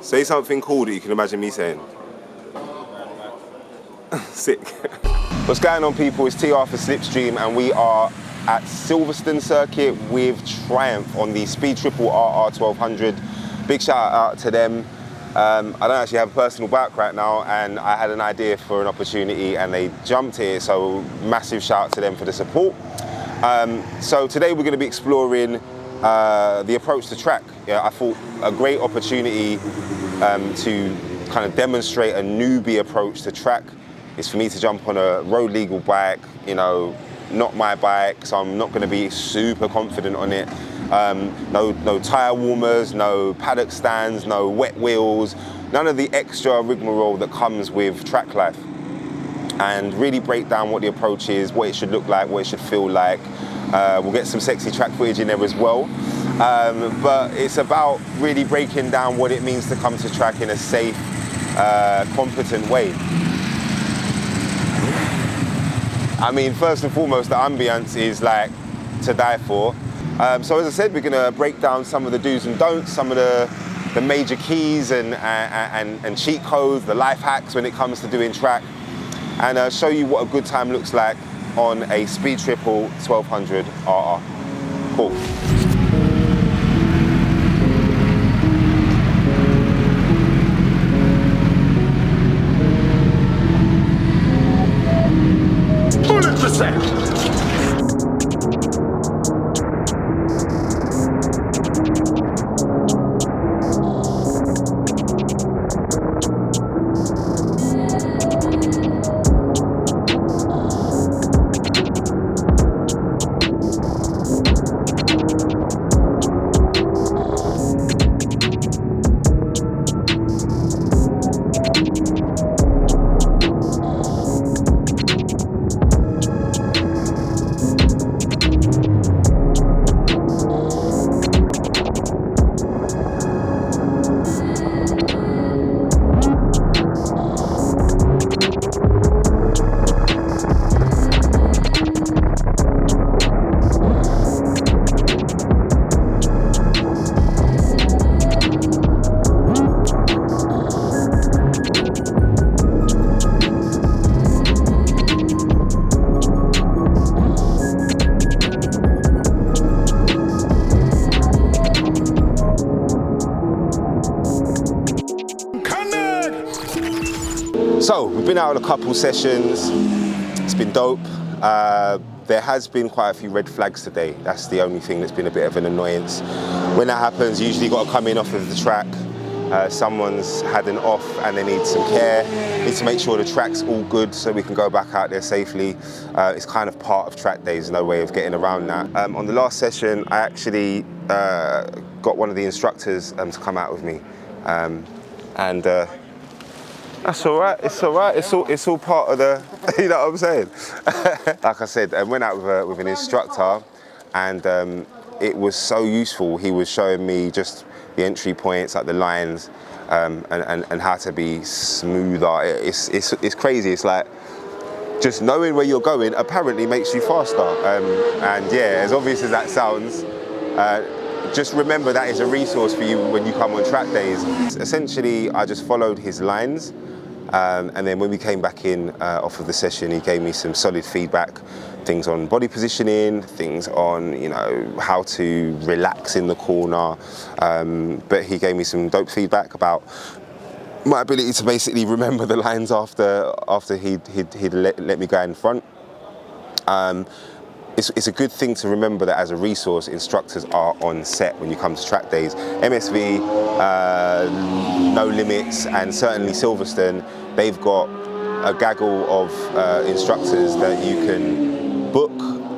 Say something cool that you can imagine me saying. Sick. What's going on, people? It's TR for Slipstream, and we are at Silverstone circuit with Triumph on the Speed Triple RR 1200. Big shout out to them. I don't actually have a personal bike right now, and I had an idea for an opportunity and they jumped here, so massive shout out to them for the support. So today we're going to be exploring the approach to track. Yeah, I thought a great opportunity to kind of demonstrate a newbie approach to track is for me to jump on a road legal bike, you know, not my bike, so I'm not going to be super confident on it. No tyre warmers, no paddock stands, no wet wheels, none of the extra rigmarole that comes with track life. And really break down what the approach is, what it should look like, what it should feel like. We'll get some sexy track footage in there as well. But it's about really breaking down what it means to come to track in a safe, competent way. I mean, first and foremost, the ambience is like to die for. So as I said, we're gonna break down some of the do's and don'ts, some of the major keys and cheat codes, the life hacks when it comes to doing track, and show you what a good time looks like on a Speed Triple 1200 RR. Cool. So we've been out on a couple sessions, it's been dope. There has been quite a few red flags today. That's the only thing that's been a bit of an annoyance. When that happens, usually you've got to come in off of the track. Someone's had an off and they need some care. Need to make sure the track's all good so we can go back out there safely. It's kind of part of track days, no way of getting around that. On the last session, I actually got one of the instructors to come out with me. That's all right, it's all right, it's all part of the, you know what I'm saying? Like I said, I went out with an instructor, and it was so useful. He was showing me just the entry points, like the lines, and how to be smoother. It's crazy, it's like, just knowing where you're going apparently makes you faster. And yeah, as obvious as that sounds, just remember that is a resource for you when you come on track days. Essentially, I just followed his lines, and then when we came back in off of the session, he gave me some solid feedback, things on body positioning, things on, you know, how to relax in the corner, but he gave me some dope feedback about my ability to basically remember the lines after he'd let me go in front. It's a good thing to remember that as a resource, instructors are on set when you come to track days. MSV, No Limits, and certainly Silverstone, they've got a gaggle of instructors that you can book.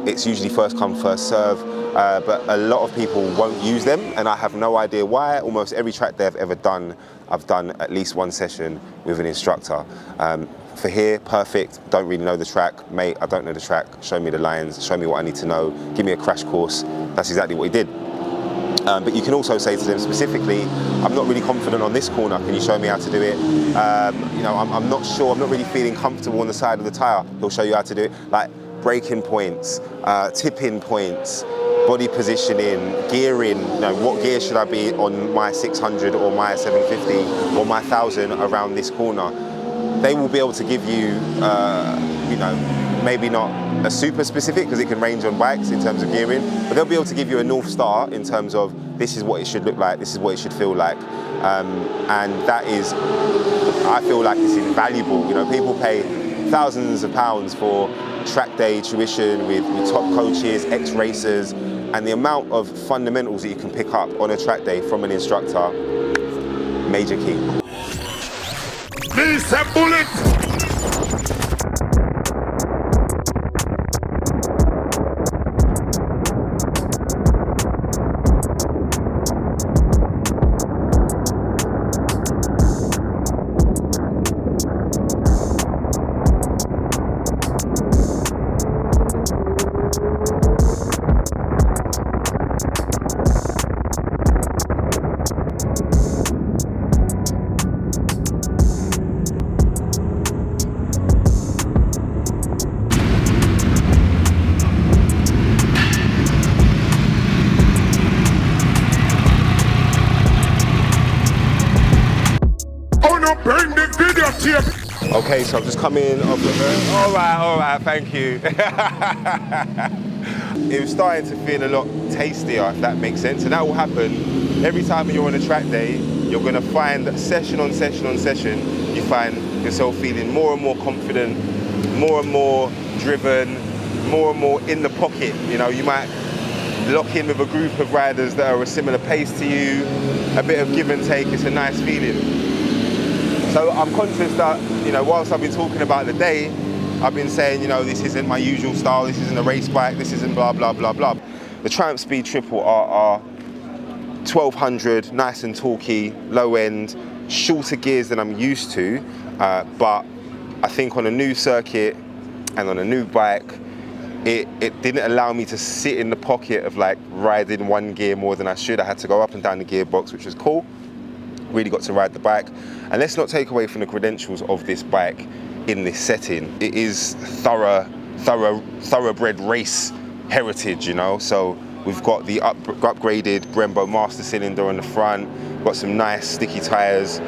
It's usually first come, first serve. but a lot of people won't use them, and I have no idea why. Almost every track day I've ever done, I've done at least one session with an instructor. For here, perfect, don't really know the track. Mate, I don't know the track, show me the lines, show me what I need to know, give me a crash course. That's exactly what he did. But you can also say to them specifically, I'm not really confident on this corner, can you show me how to do it? You know, I'm not sure, I'm not really feeling comfortable on the side of the tyre. He'll show you how to do it. Like braking points, tipping points, body positioning, gearing, you know, what gear should I be on my 600 or my 750 or my 1000 around this corner? They will be able to give you, you know, maybe not a super specific, because it can range on bikes in terms of gearing, but they'll be able to give you a North Star in terms of this is what it should look like, this is what it should feel like. And that is, I feel like it's invaluable. You know, people pay thousands of pounds for track day tuition with top coaches, ex-racers, and the amount of fundamentals that you can pick up on a track day from an instructor, major key. Please, a bullet! Okay, so I've just come in off the... All right, thank you. It was starting to feel a lot tastier, if that makes sense. And that will happen every time you're on a track day. You're going to find that session on session on session, you find yourself feeling more and more confident, more and more driven, more and more in the pocket. You know, you might lock in with a group of riders that are a similar pace to you, a bit of give and take. It's a nice feeling. So I'm conscious that, you know, whilst I've been talking about the day, I've been saying, you know, this isn't my usual style, this isn't a race bike, this isn't blah, blah, blah, blah. The Triumph Speed Triple RR 1200, nice and talky, low end, shorter gears than I'm used to, but I think on a new circuit and on a new bike, it didn't allow me to sit in the pocket of like riding one gear more than I should. I had to go up and down the gearbox, which was cool. Really got to ride the bike. And let's not take away from the credentials of this bike in this setting. It is thoroughbred race heritage, you know? So we've got the upgraded Brembo master cylinder on the front, got some nice sticky tires.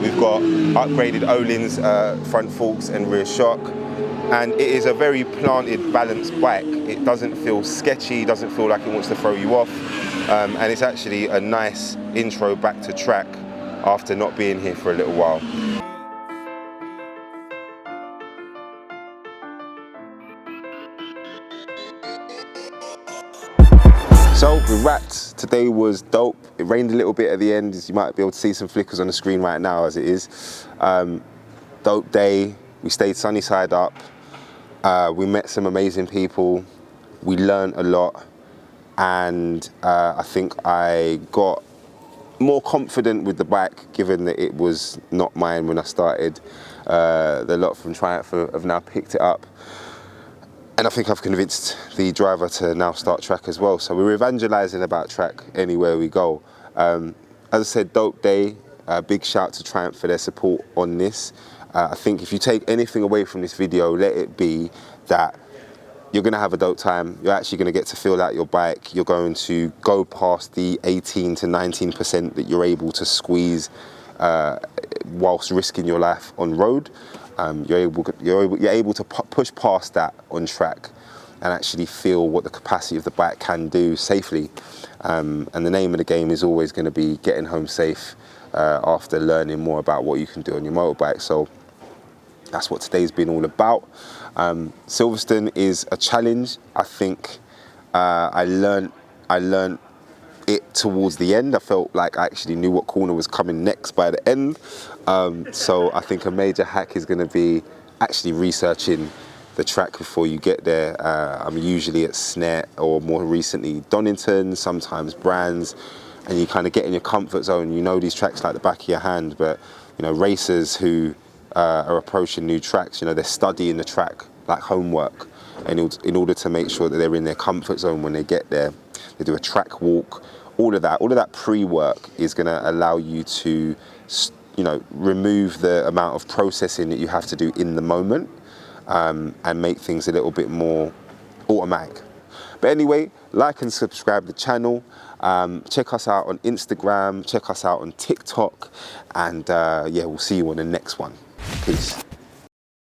We've got upgraded Öhlins front forks and rear shock. And it is a very planted, balanced bike. It doesn't feel sketchy, doesn't feel like it wants to throw you off. And it's actually a nice intro back to track after not being here for a little while. So we wrapped. Today was dope. It rained a little bit at the end, as you might be able to see some flickers on the screen right now as it is. Dope day. We stayed sunny side up. We met some amazing people. We learned a lot. And I think I got more confident with the bike, given that it was not mine when I started. The lot from Triumph have now picked it up. And I think I've convinced the driver to now start track as well. So we're evangelizing about track anywhere we go. As I said, dope day. Big shout to Triumph for their support on this. I think if you take anything away from this video, let it be that you're going to have a dope time. You're actually going to get to feel out your bike. You're going to go past the 18 to 19% that you're able to squeeze whilst risking your life on road. You're able to push past that on track and actually feel what the capacity of the bike can do safely. And the name of the game is always going to be getting home safe after learning more about what you can do on your motorbike. So that's what today's been all about. Silverstone is a challenge. I think I learned it towards the end. I felt like I actually knew what corner was coming next by the end. So I think a major hack is going to be actually researching the track before you get there. I'm usually at Snet or more recently Donington, sometimes Brands, and you kind of get in your comfort zone. You know these tracks like the back of your hand, but you know, racers who are approaching new tracks, you know, they're studying the track like homework, and in order to make sure that they're in their comfort zone when they get there. They do a track walk. All of that pre-work is going to allow you to, you know, remove the amount of processing that you have to do in the moment, and make things a little bit more automatic. But anyway, like and subscribe to the channel. Check us out on Instagram, check us out on TikTok, and yeah, we'll see you on the next one. Peace.